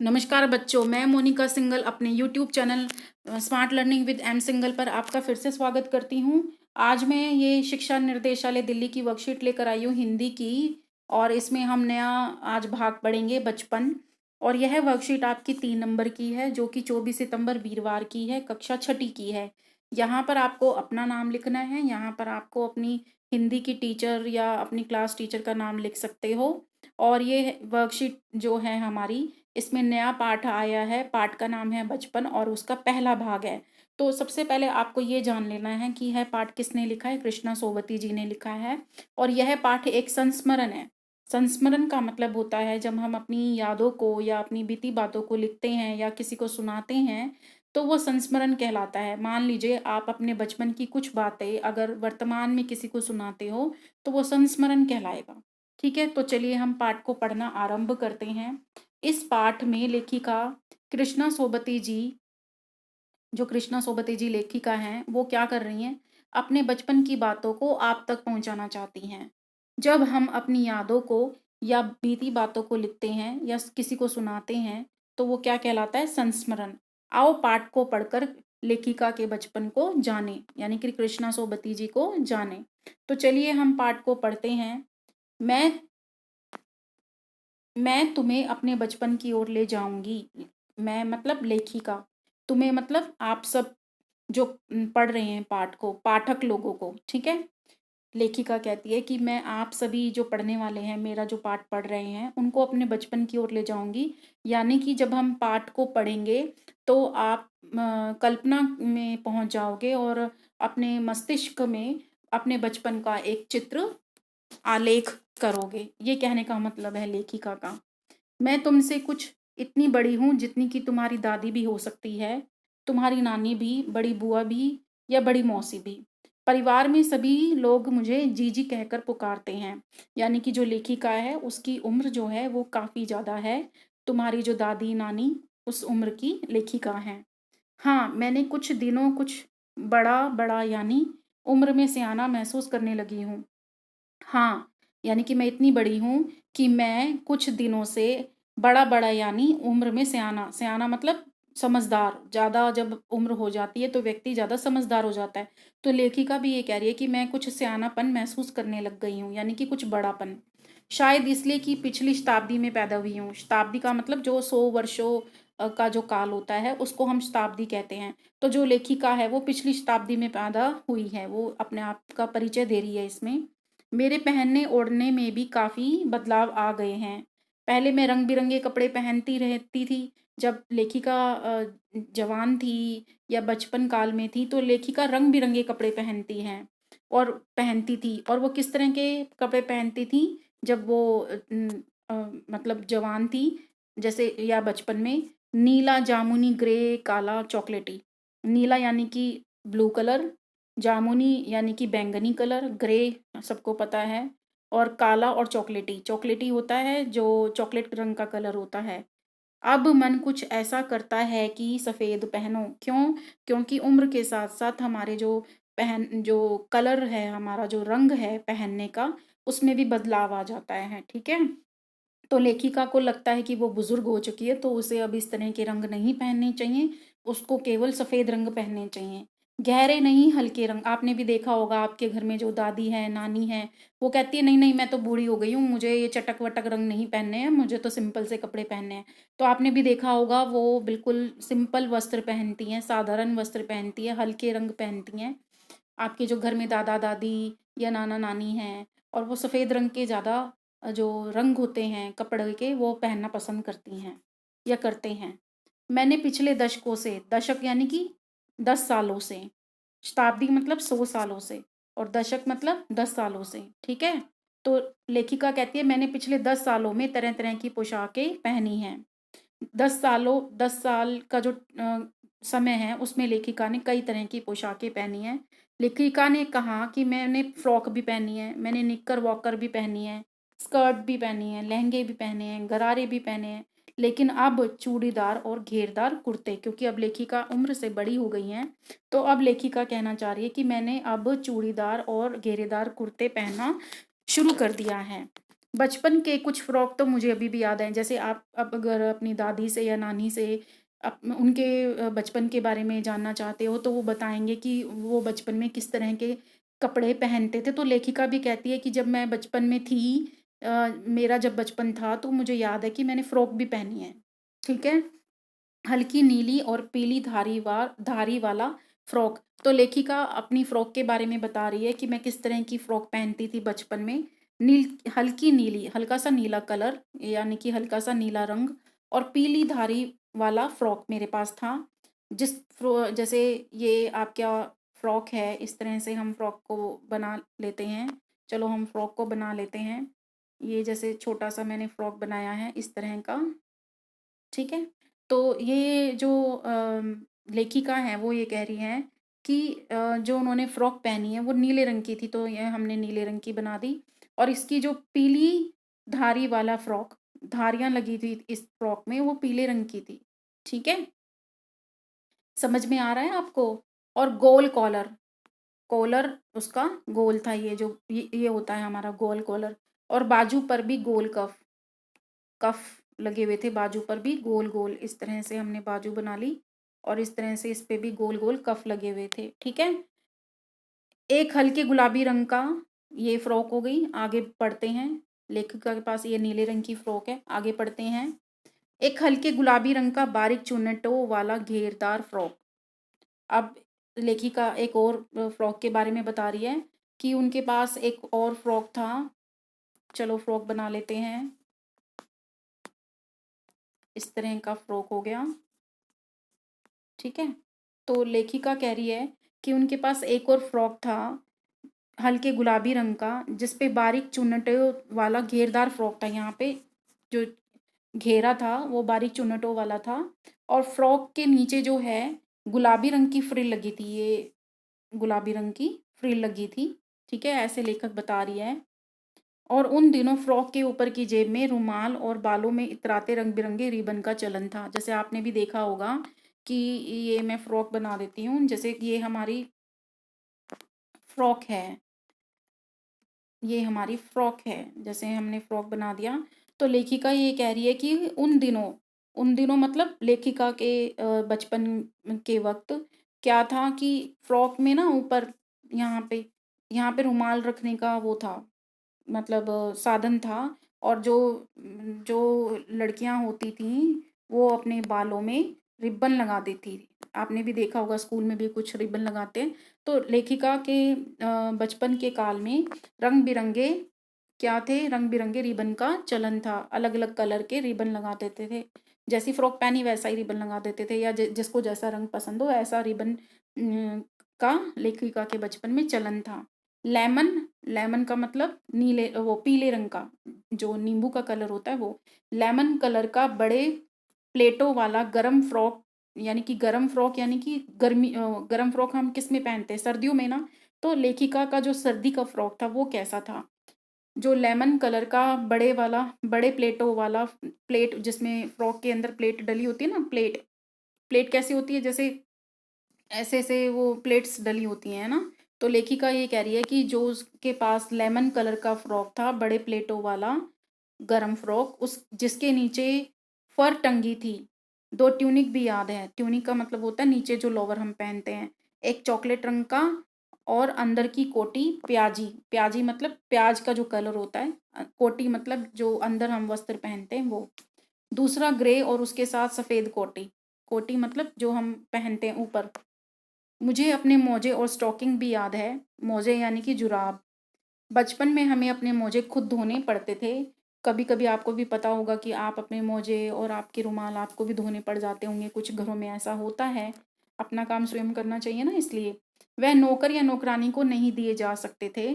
नमस्कार बच्चों, मैं मोनिका सिंगल अपने YouTube channel smart learning with am single पर आपका फिर से स्वागत करती हूँ। आज मैं ये शिक्षा निर्देशालय दिल्ली की वर्कशीट लेकर आई हूँ हिंदी की, और इसमें हम नया आज भाग पढ़ेंगे बचपन। और यह वर्कशीट आपकी 3 नंबर की है, जो कि 24 सितंबर वीरवार की है, कक्षा छठी की है। यहाँ पर आपको अपना नाम लिखना है। यहाँ पर आपको अपनी हिंदी की टीचर या अपनी क्लास टीचर का नाम लिख सकते हो। और ये वर्कशीट जो है हमारी, इसमें नया पाठ आया है। पाठ का नाम है बचपन और उसका पहला भाग है। तो सबसे पहले आपको ये जान लेना है कि यह पाठ किसने लिखा है। कृष्णा सोबती जी ने लिखा है। और यह पाठ एक संस्मरण है। संस्मरण का मतलब होता है जब हम अपनी यादों को या अपनी बीती बातों को लिखते हैं या किसी को सुनाते हैं, तो वो संस्मरण कहलाता है। मान लीजिए आप अपने बचपन की कुछ बातें अगर वर्तमान में किसी को सुनाते हो, तो वो संस्मरण कहलाएगा। ठीक है, तो चलिए हम पाठ को पढ़ना आरंभ करते हैं। इस पाठ में लेखिका कृष्णा सोबती जी, जो कृष्णा सोबती जी लेखिका हैं, वो क्या कर रही हैं, अपने बचपन की बातों को आप तक पहुंचाना चाहती हैं। जब हम अपनी यादों को या बीती बातों को लिखते हैं या किसी को सुनाते हैं, तो वो क्या कहलाता है, संस्मरण। आओ पाठ को पढ़कर लेखिका के बचपन को जाने, यानी कि कृष्णा सोबती जी को जाने। तो चलिए हम पाठ को पढ़ते हैं। मैं मैं तुम्हें अपने बचपन की ओर ले जाऊंगी। मैं मतलब लेखिका, तुम्हें मतलब आप सब जो पढ़ रहे हैं पाठ को, पाठक लोगों को, ठीक है। लेखिका कहती है कि मैं आप सभी जो पढ़ने वाले हैं, मेरा जो पाठ पढ़ रहे हैं, उनको अपने बचपन की ओर ले जाऊंगी। यानी कि जब हम पाठ को पढ़ेंगे तो आप कल्पना में पहुंच जाओगे और अपने मस्तिष्क में अपने बचपन का एक चित्र आलेख करोगे। ये कहने का मतलब है लेखिका का। मैं तुमसे कुछ इतनी बड़ी हूँ जितनी कि तुम्हारी दादी भी हो सकती है, तुम्हारी नानी भी, बड़ी बुआ भी, या बड़ी मौसी भी। परिवार में सभी लोग मुझे जीजी कहकर पुकारते हैं। यानी कि जो लेखिका है उसकी उम्र जो है वो काफ़ी ज़्यादा है। तुम्हारी जो दादी नानी उस उम्र की लेखिका हैं। हाँ, मैंने कुछ दिनों कुछ बड़ा बड़ा यानी उम्र में सियाना महसूस करने लगी हूँ। हाँ, यानी कि मैं इतनी बड़ी हूँ कि मैं कुछ दिनों से बड़ा-बड़ा यानी उम्र में सयाना, सयाना मतलब समझदार, ज़्यादा जब उम्र हो जाती है तो व्यक्ति ज़्यादा समझदार हो जाता है। तो लेखिका भी ये कह रही है कि मैं कुछ सयानापन महसूस करने लग गई हूँ, यानी कि कुछ बड़ापन। शायद इसलिए कि पिछली शताब्दी में पैदा हुई हूँ। शताब्दी का मतलब जो 100 वर्षों का जो काल होता है उसको हम शताब्दी कहते हैं। तो जो लेखिका है वो पिछली शताब्दी में पैदा हुई है, वो अपने आप का परिचय दे रही है इसमें। मेरे पहनने ओढ़ने में भी काफ़ी बदलाव आ गए हैं। पहले मैं रंग-बिरंगे कपड़े पहनती रहती थी। जब लेखिका जवान थी या बचपन काल में थी, तो लेखिका रंग-बिरंगे कपड़े पहनती हैं और पहनती थी। और वो किस तरह के कपड़े पहनती थी जब वो मतलब जवान थी, जैसे या बचपन में, नीला, जामुनी, ग्रे, काला, चॉकलेटी। नीला यानी कि ब्लू कलर, जामुनी यानी कि बैंगनी कलर, ग्रे सबको पता है, और काला और चॉकलेटी, चॉकलेटी होता है जो चॉकलेट रंग का कलर होता है। अब मन कुछ ऐसा करता है कि सफ़ेद पहनो। क्यों? क्योंकि उम्र के साथ-साथ हमारे जो कलर है, हमारा जो रंग है पहनने का, उसमें भी बदलाव आ जाता है, ठीक है? तो लेखिका को लगता है कि वो बुज़ुर्ग हो चुकी है, तो उसे अब इस तरह के रंग नहीं पहनने चाहिए, उसको केवल सफ़ेद रंग पहनने चाहिए। गहरे नहीं, हल्के रंग। आपने भी देखा होगा आपके घर में जो दादी है, नानी है, वो कहती है, नहीं-नहीं मैं तो बूढ़ी हो गई हूँ, मुझे ये चटक-वटक रंग नहीं पहनने हैं, मुझे तो सिंपल से कपड़े पहनने हैं। तो आपने भी देखा होगा वो बिल्कुल सिंपल वस्त्र पहनती हैं, साधारण वस्त्र पहनती हैं, हल्के रंग पहनती हैं। आपके जो घर में दादा-दादी या नाना-नानी हैं, और वो सफ़ेद रंग के ज़्यादा जो रंग होते हैं कपड़े के, वो पहनना पसंद करती हैं या करते हैं। मैंने पिछले दशकों से, दशक यानी कि 10 सालों से, शताब्दी मतलब 100 सालों से, और दशक मतलब 10 सालों से, ठीक है? तो लेखिका कहती है मैंने पिछले 10 सालों में तरह-तरह की पोशाकें पहनी हैं। 10 साल का जो समय है उसमें लेखिका ने कई तरह की पोशाकें पहनी हैं। लेखिका ने कहा कि मैंने फ्रॉक भी पहनी है, मैंने निक्कर वॉकर भी पहनी है, स्कर्ट भी पहनी है, लहंगे भी पहने हैं, गरारे भी पहने हैं, लेकिन अब चूड़ीदार और घेरदार कुर्ते, क्योंकि अब लेखिका उम्र से बड़ी हो गई हैं, तो अब लेखिका कहना चाह रही है कि मैंने अब चूड़ीदार और घेरेदार कुर्ते पहनना शुरू कर दिया है। बचपन के कुछ फ्रॉक तो मुझे अभी भी याद हैं। जैसे आप अब अगर अपनी दादी से या नानी से उनके बचपन के बारे में जानना चाहते हो तो वो बताएंगे कि वो बचपन में किस तरह के कपड़े पहनते थे। तो लेखिका भी कहती है कि जब मैं बचपन में थी, मेरा जब बचपन था तो मुझे याद है कि मैंने फ़्रॉक भी पहनी है। ठीक है। हल्की नीली और पीली धारी वाला फ्रॉक। तो लेखिका अपनी फ्रॉक के बारे में बता रही है कि मैं किस तरह की फ्रॉक पहनती थी बचपन में। हल्की नीली, हल्का सा नीला कलर, यानी कि हल्का सा नीला रंग, और पीली धारी वाला फ्रॉक मेरे पास था। जैसे ये आपका फ्रॉक है, इस तरह से हम फ्रॉक को बना लेते हैं। चलो हम फ्रॉक को बना लेते हैं। ये जैसे छोटा सा मैंने फ्रॉक बनाया है इस तरह का। ठीक है। तो ये जो लेखिका हैं वो ये कह रही हैं कि जो उन्होंने फ़्रॉक पहनी है वो नीले रंग की थी, तो ये हमने नीले रंग की बना दी। और इसकी जो पीली धारी वाला फ्रॉक, धारियाँ लगी थी इस फ्रॉक में, वो पीले रंग की थी। ठीक है? समझ में आ रहा है आपको? और गोल कॉलर, कॉलर उसका गोल था, ये जो ये होता है हमारा गोल कॉलर। और बाजू पर भी गोल कफ कफ लगे हुए थे, बाजू पर भी गोल गोल इस तरह से हमने बाजू बना ली। और इस तरह से इस पे भी गोल गोल कफ लगे हुए थे। ठीक है। एक हल्के गुलाबी रंग का ये फ्रॉक हो गई। आगे पढ़ते हैं। लेखिका के पास ये नीले रंग की फ्रॉक है, आगे पढ़ते हैं। एक हल्के गुलाबी रंग का बारीक चुन्नटों वाला घेरदार फ्रॉक। अब लेखिका एक और फ्रॉक के बारे में बता रही है कि उनके पास एक और फ्रॉक था। चलो फ्रॉक बना लेते हैं। इस तरह का फ्रॉक हो गया। ठीक है। तो लेखिका कह रही है कि उनके पास एक और फ्रॉक था हल्के गुलाबी रंग का, जिस पे बारीक चुन्नटों वाला घेरदार फ्रॉक था। यहाँ पे जो घेरा था वो बारीक चुन्नटों वाला था। और फ्रॉक के नीचे जो है गुलाबी रंग की फ्रिल लगी थी, ये गुलाबी रंग की फ्रिल लगी थी। ठीक है, ऐसे लेखक बता रही है। और उन दिनों फ्रॉक के ऊपर की जेब में रुमाल और बालों में इतराते रंग बिरंगे रिबन का चलन था। जैसे आपने भी देखा होगा कि ये मैं फ्रॉक बना देती हूँ। जैसे कि ये हमारी फ्रॉक है, ये हमारी फ्रॉक है, जैसे हमने फ्रॉक बना दिया। तो लेखिका ये कह रही है कि उन दिनों मतलब लेखिका के बचपन के वक्त क्या था कि फ्रॉक में ना ऊपर यहाँ पे रुमाल रखने का वो था, मतलब साधन था। और जो जो लड़कियां होती थीं वो अपने बालों में रिबन लगा देती थी। आपने भी देखा होगा, स्कूल में भी कुछ रिबन लगाते हैं। तो लेखिका के बचपन के काल में रंग बिरंगे क्या थे, रंग बिरंगे रिबन का चलन था। अलग अलग कलर के रिबन लगा देते थे। जैसी फ्रॉक पहनी वैसा ही रिबन लगा देते थे, या जिसको जैसा रंग पसंद हो ऐसा रिबन का लेखिका के बचपन में चलन था। लेमन, लेमन का मतलब नीले, वो पीले रंग का, जो नींबू का कलर होता है वो। लेमन कलर का बड़े प्लेटों वाला गरम फ्रॉक, यानी कि गरम फ्रॉक, यानी कि गरम फ्रॉक हम किस में पहनते हैं, सर्दियों में ना। तो लेखिका का जो सर्दी का फ्रॉक था वो कैसा था? जो लेमन कलर का बड़े प्लेटों वाला, प्लेट जिसमें फ्रॉक के अंदर प्लेट डली होती है ना, प्लेट प्लेट कैसी होती है, जैसे ऐसे ऐसे वो प्लेट्स डली होती हैं ना। तो लेखिका ये कह रही है कि जो उसके पास लेमन कलर का फ्रॉक था, बड़े प्लेटों वाला गरम फ्रॉक, उस जिसके नीचे फर टंगी थी। दो ट्यूनिक भी याद है। ट्यूनिक का मतलब होता है नीचे जो लोअर हम पहनते हैं, एक चॉकलेट रंग का, और अंदर की कोटी प्याजी। प्याजी मतलब प्याज का जो कलर होता है, कोटी मतलब जो अंदर हम वस्त्र पहनते हैं वो। दूसरा ग्रे और उसके साथ सफ़ेद कोटी। कोटी मतलब जो हम पहनते हैं ऊपर। मुझे अपने मोजे और स्टॉकिंग भी याद है। मोजे यानी कि जुराब। बचपन में हमें अपने मोजे खुद धोने पड़ते थे। कभी कभी आपको भी पता होगा कि आप अपने मोजे और आपके रुमाल आपको भी धोने पड़ जाते होंगे। कुछ घरों में ऐसा होता है। अपना काम स्वयं करना चाहिए ना, इसलिए वह नौकर या नौकरानी को नहीं दिए जा सकते थे।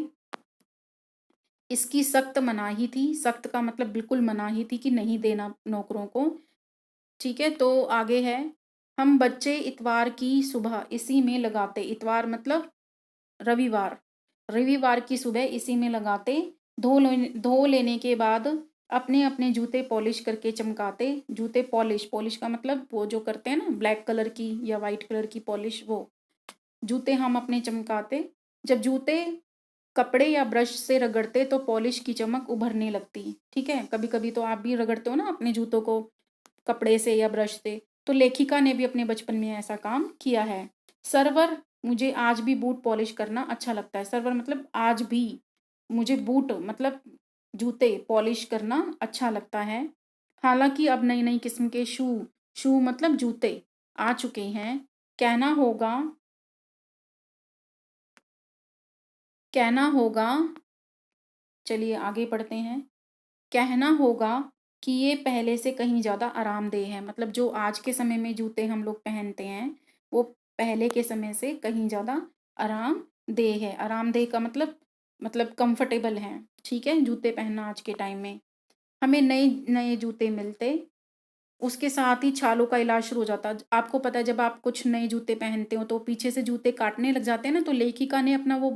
इसकी सख्त मनाही थी। सख्त का मतलब बिल्कुल मनाही थी कि नहीं देना नौकरों को। ठीक है। तो आगे है, हम बच्चे इतवार की सुबह इसी में लगाते। इतवार मतलब रविवार। रविवार की सुबह इसी में लगाते। धो लेने के बाद अपने अपने जूते पॉलिश करके चमकाते। जूते पॉलिश, पॉलिश का मतलब वो जो करते हैं ना, ब्लैक कलर की या वाइट कलर की पॉलिश, वो जूते हम अपने चमकाते। जब जूते कपड़े या ब्रश से रगड़ते तो पॉलिश की चमक उभरने लगती। ठीक है, कभी कभी तो आप भी रगड़ते हो ना अपने जूतों को कपड़े से या ब्रश से। तो लेखिका ने भी अपने बचपन में ऐसा काम किया है। सर्वर, मुझे आज भी बूट पॉलिश करना अच्छा लगता है। सर्वर मतलब आज भी मुझे बूट मतलब जूते पॉलिश करना अच्छा लगता है। हालांकि अब नई नई किस्म के शू, शू मतलब जूते आ चुके हैं। कहना होगा, कहना होगा, चलिए आगे पढ़ते हैं। कहना होगा कि ये पहले से कहीं ज़्यादा आरामदेह है। मतलब जो आज के समय में जूते हम लोग पहनते हैं वो पहले के समय से कहीं ज़्यादा आरामदेह है। आरामदेह का मतलब कंफर्टेबल है। ठीक है, जूते पहनना आज के टाइम में हमें नए नए जूते मिलते, उसके साथ ही छालों का इलाज शुरू हो जाता। आपको पता है जब आप कुछ नए जूते पहनते हो तो पीछे से जूते काटने लग जाते हैं ना। तो लेखिका ने अपना वो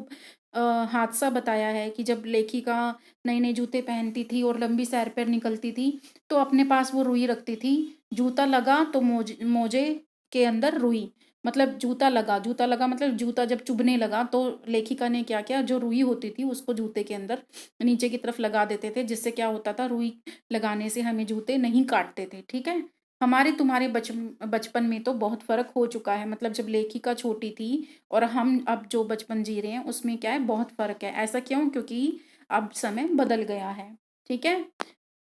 हादसा बताया है कि जब लेखिका नए नए जूते पहनती थी और लंबी सैर पर निकलती थी तो अपने पास वो रुई रखती थी। जूता लगा तो मोजे के अंदर रुई, मतलब जूता लगा मतलब जूता जब चुभने लगा तो लेखिका ने क्या किया, जो रुई होती थी उसको जूते के अंदर नीचे की तरफ लगा देते थे, जिससे क्या होता था, रुई लगाने से हमें जूते नहीं काटते थे। ठीक है, हमारे तुम्हारे बचपन में तो बहुत फर्क हो चुका है। मतलब जब लेखिका छोटी थी और हम अब जो बचपन जी रहे हैं उसमें क्या है, बहुत फर्क है। ऐसा क्यों? क्योंकि अब समय बदल गया है। ठीक है,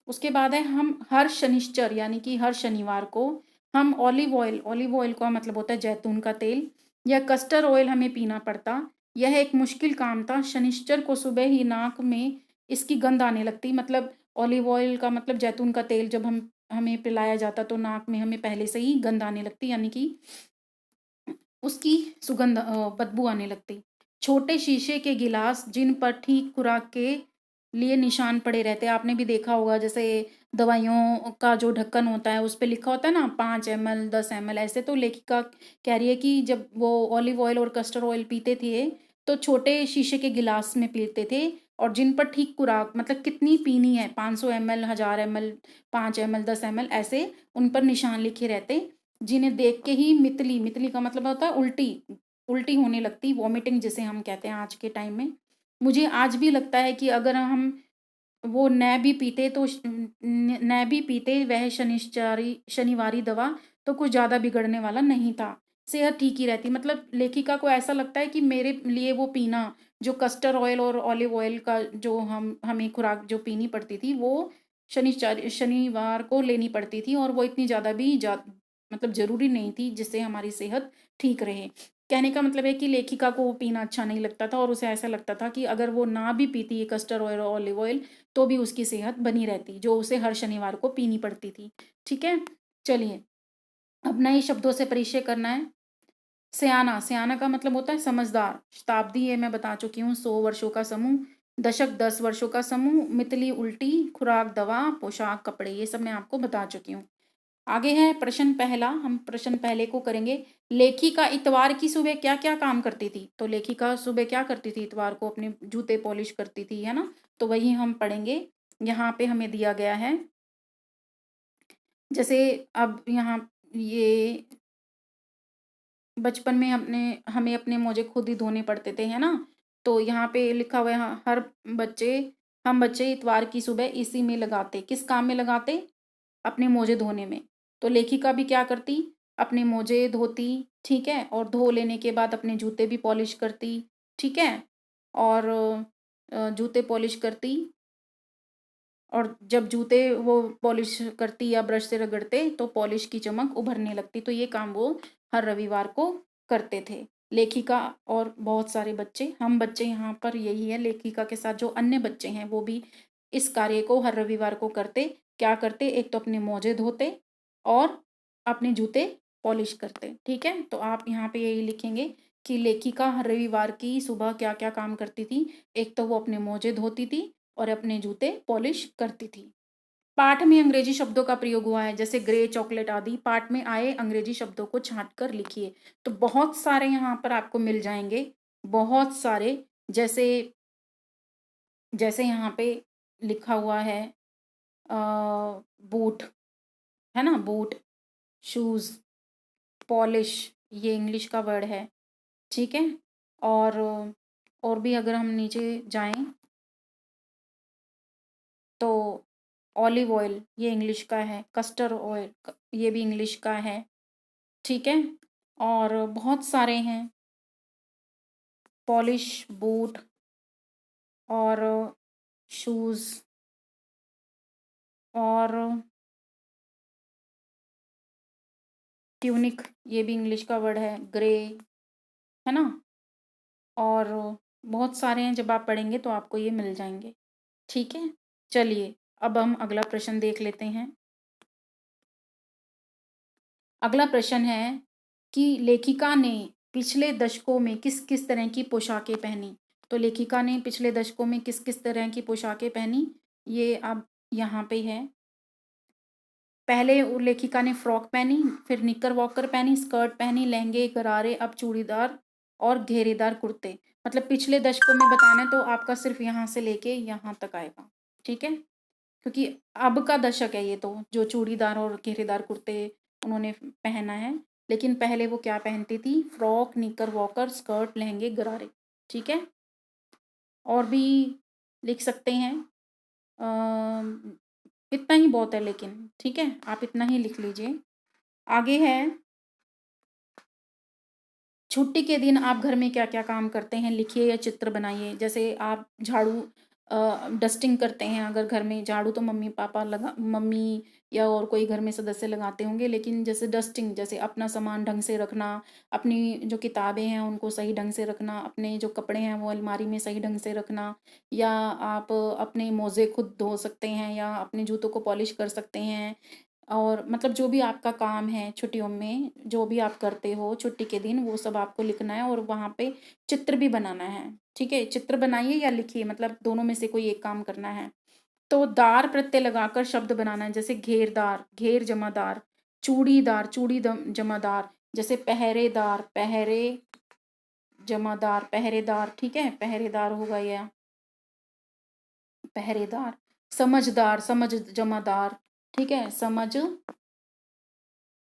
उसके बाद है हम हर शनिश्चर यानी कि हर शनिवार को हम ऑलिव ऑयल का मतलब होता है जैतून का तेल या कस्टर ऑयल हमें पीना पड़ता। यह एक मुश्किल काम था। शनिश्चर को सुबह ही नाक में इसकी गंध आने लगती। मतलब ऑलिव ऑयल का मतलब जैतून का तेल जब हमें पिलाया जाता तो नाक में हमें पहले से ही गंध आने लगती, यानी कि उसकी सुगंध बदबू आने लगती। छोटे शीशे के गिलास जिन पर ठीक खुराक के लिए निशान पड़े रहते हैं, आपने भी देखा होगा, जैसे दवाइयों का जो ढक्कन होता है उस पे लिखा होता है ना 5 ml 10 ml ऐसे। तो लेखिका कह रही है कि जब वो ऑलिव ऑयल और कस्टर्ड ऑयल पीते थे तो छोटे शीशे के गिलास में पीते थे, और जिन पर ठीक खुराक मतलब कितनी पीनी है, 500 ml 1000 ml 5 ml 10 ml ऐसे उन पर निशान लिखे रहते, जिन्हें देख के ही मितली, मितली का मतलब होता है उल्टी, उल्टी होने लगती, वॉमिटिंग जिसे हम कहते हैं आज के टाइम में। मुझे आज भी लगता है कि अगर हम वो न भी पीते तो न भी पीते वह शनिवारी दवा तो कुछ ज़्यादा बिगड़ने वाला नहीं था, सेहत ठीक ही रहती। मतलब लेखिका को ऐसा लगता है कि मेरे लिए वो पीना, जो कस्टर ऑयल और ऑलिव ऑयल का जो हमें खुराक जो पीनी पड़ती थी वो शनिवार को लेनी पड़ती थी, और वो इतनी ज़्यादा भी मतलब ज़रूरी नहीं थी जिससे हमारी सेहत ठीक रहे। कहने का मतलब है कि लेखिका को वो पीना अच्छा नहीं लगता था और उसे ऐसा लगता था कि अगर वो ना भी पीती है कस्टर ऑयल और ऑलिव ऑयल तो भी उसकी सेहत बनी रहती, जो उसे हर शनिवार को पीनी पड़ती थी। ठीक है, चलिए अब नए शब्दों से परिचय करना है। सयाना, सयाना का मतलब होता है समझदार। शताब्दी ये मैं बता चुकी हूँ, 100 वर्षों का समूह। दशक 10 वर्षों का समूह। मितली उल्टी, खुराक दवा, पोशाक कपड़े, ये सब मैं आपको बता चुकी हूँ। आगे है प्रश्न पहला, हम प्रश्न पहले को करेंगे। लेखिका इतवार की सुबह क्या क्या काम करती थी? तो लेखिका सुबह क्या करती थी? इतवार को अपने जूते पॉलिश करती थी, है ना। तो वही हम पढ़ेंगे। यहाँ पे हमें दिया गया है, जैसे अब यहाँ ये बचपन में हमें अपने मोजे खुद ही धोने पड़ते थे, है ना। तो यहाँ पे लिखा हुआ है, हर बच्चे हम बच्चे इतवार की सुबह इसी में लगाते, किस काम में लगाते? अपने मोजे धोने में। तो लेखिका भी क्या करती? अपने मोजे धोती, ठीक है, और धो लेने के बाद अपने जूते भी पॉलिश करती, ठीक है, और जूते पॉलिश करती, और जब जूते वो पॉलिश करती या ब्रश से रगड़ते तो पॉलिश की चमक उभरने लगती। तो ये काम वो हर रविवार को करते थे, लेखिका और बहुत सारे बच्चे। हम बच्चे यहाँ पर यही है, लेखिका के साथ जो अन्य बच्चे हैं वो भी इस कार्य को हर रविवार को करते। क्या करते? एक तो अपने मोजे धोते और अपने जूते पॉलिश करते। ठीक है, तो आप यहाँ पे यही लिखेंगे कि लेखिका हर रविवार की सुबह क्या क्या काम करती थी। एक तो वो अपने मोजे धोती थी और अपने जूते पॉलिश करती थी। पाठ में अंग्रेजी शब्दों का प्रयोग हुआ है, जैसे ग्रे, चॉकलेट आदि। पाठ में आए अंग्रेजी शब्दों को छांट कर लिखिए। तो बहुत सारे यहाँ पर आपको मिल जाएंगे, बहुत सारे। जैसे जैसे यहाँ पे लिखा हुआ है बूट, है ना, बूट, शूज, पॉलिश, ये इंग्लिश का वर्ड है, ठीक है। और और भी अगर हम नीचे जाएं तो ऑलिव ऑयल ये इंग्लिश का है, कस्टर्ड ऑयल ये भी इंग्लिश का है, ठीक है। और बहुत सारे हैं, पॉलिश बूट और शूज़ और ट्यूनिक ये भी इंग्लिश का वर्ड है, ग्रे, है ना। और बहुत सारे हैं, जब आप पढ़ेंगे तो आपको ये मिल जाएंगे, ठीक है। चलिए अब हम अगला प्रश्न देख लेते हैं। अगला प्रश्न है कि लेखिका ने पिछले दशकों में किस किस तरह की पोशाकें पहनी। तो लेखिका ने पिछले दशकों में किस किस तरह की पोशाकें पहनी, ये अब यहाँ पे है। पहले लेखिका ने फ्रॉक पहनी, फिर निकर वॉकर पहनी, स्कर्ट पहनी, लहंगे, गरारे, अब चूड़ीदार और घेरेदार कुर्ते। मतलब पिछले दशकों में बताना है तो आपका सिर्फ यहाँ से लेके यहाँ तक आएगा, ठीक है। क्योंकि अब का दशक है ये, तो जो चूड़ीदार और घेरेदार कुर्ते उन्होंने पहना है। लेकिन पहले वो क्या पहनती थी, फ्रॉक, निकर वॉकर, स्कर्ट, लहंगे, गरारे, ठीक है। और भी लिख सकते हैं, इतना ही बहुत है लेकिन, ठीक है, आप इतना ही लिख लीजिए। आगे है, छुट्टी के दिन आप घर में क्या क्या काम करते हैं, लिखिए या चित्र बनाइए। जैसे आप झाड़ू डस्टिंग करते हैं, अगर घर में झाड़ू तो मम्मी पापा मम्मी या और कोई घर में सदस्य लगाते होंगे, लेकिन जैसे डस्टिंग, जैसे अपना सामान ढंग से रखना, अपनी जो किताबें हैं उनको सही ढंग से रखना, अपने जो कपड़े हैं वो अलमारी में सही ढंग से रखना, या आप अपने मोज़े खुद धो सकते हैं या अपने जूतों को पॉलिश कर सकते हैं। और मतलब जो भी आपका काम है छुट्टियों में, जो भी आप करते हो छुट्टी के दिन, वो सब आपको लिखना है और वहाँ पे चित्र भी बनाना है, ठीक है। चित्र बनाइए या लिखिए, मतलब दोनों में से कोई एक काम करना है। तो दार प्रत्यय लगाकर शब्द बनाना है, जैसे घेरदार, घेर जमादार, चूड़ीदार, जमादार, जैसे पहरेदार, पहरे जमादार, पहरेदार, ठीक है, पहरेदार होगा यह, पहरेदार। समझदार, समझ जमादार, ठीक है, समझ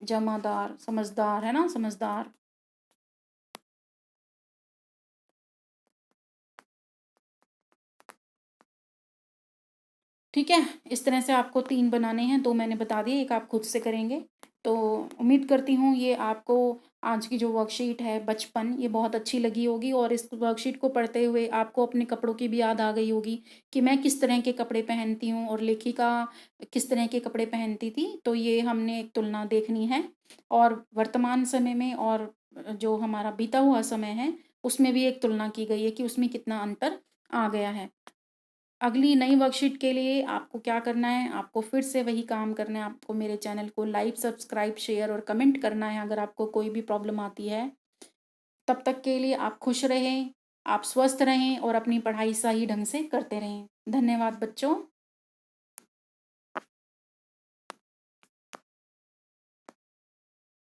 जमादार, समझदार, है ना, समझदार। ठीक है, इस तरह से आपको 3 बनाने हैं, 2 मैंने बता दिए, 1 आप खुद से करेंगे। तो उम्मीद करती हूँ ये आपको आज की जो वर्कशीट है बचपन, ये बहुत अच्छी लगी होगी और इस वर्कशीट को पढ़ते हुए आपको अपने कपड़ों की भी याद आ गई होगी कि मैं किस तरह के कपड़े पहनती हूँ और लेखिका किस तरह के कपड़े पहनती थी। तो ये हमने एक तुलना देखनी है और वर्तमान समय में और जो हमारा बीता हुआ समय है उसमें भी एक तुलना की गई है कि उसमें कितना अंतर आ गया है। अगली नई वर्कशीट के लिए आपको क्या करना है, आपको फिर से वही काम करना है, आपको मेरे चैनल को लाइक, सब्सक्राइब, शेयर और कमेंट करना है अगर आपको कोई भी प्रॉब्लम आती है। तब तक के लिए आप खुश रहें, आप स्वस्थ रहें और अपनी पढ़ाई सही ढंग से करते रहें। धन्यवाद बच्चों।